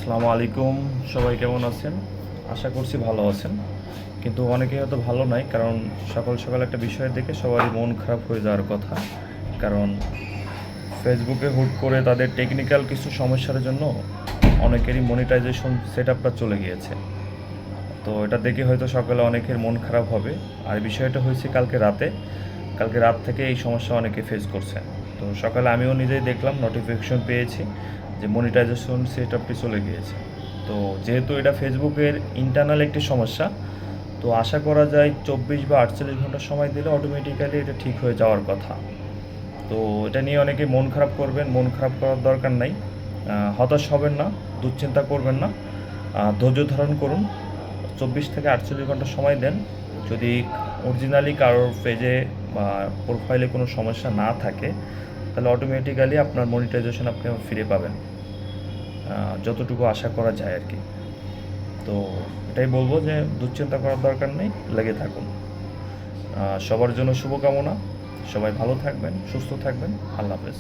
আসসালামু আলাইকুম। সবাই কেমন আছেন? আশা করছি ভালো আছেন। কিন্তু অনেকেই হয়তো ভালো নাই, কারণ সকাল সকাল একটা বিষয় দেখে সবারই মন খারাপ হয়ে যাওয়ার কথা। কারণ ফেসবুকে হুট করে তাদের টেকনিক্যাল কিছু সমস্যার জন্য অনেকেরই মনিটাইজেশন সেট আপটা চলে গিয়েছে। তো এটা দেখে হয়তো সকালে অনেকের মন খারাপ হবে। আর বিষয়টা হয়েছে কালকে রাতে। কালকে রাত থেকে এই সমস্যা অনেকে ফেস করছে। তো সকালে আমিও নিজেই দেখলাম, নোটিফিকেশন পেয়েছি যে মনিটাইজেশন সেট আপটি চলে গিয়েছে। তো যেহেতু এটা ফেসবুকের ইন্টারনাল একটি সমস্যা, তো আশা করা যায় 24 বা 48 ঘন্টা সময় দিলে অটোমেটিক্যালি এটা ঠিক হয়ে যাওয়ার কথা। তো এটা নিয়ে অনেকে মন খারাপ করবেন, মন খারাপ করার দরকার নাই। হতাশ হবেন না, দুশ্চিন্তা করবেন না। ধৈর্য ধারণ করুন। 24 থেকে 48 ঘন্টা সময় দেন। যদি অরিজিনালি কারোর পেজে বা প্রোফাইলে কোনো সমস্যা না থাকে, তাহলে অটোমেটিক্যালি আপনার মনিটাইজেশন আপনি ফিরে পাবেন, যতটুকু আশা করা যায় আর কি। তো এটাই বলবো যে দুশ্চিন্তা করার দরকার নেই, লেগে থাকুন। সবার জন্য শুভকামনা। সবাই ভালো থাকবেন, সুস্থ থাকবেন। আল্লাহ হাফেজ।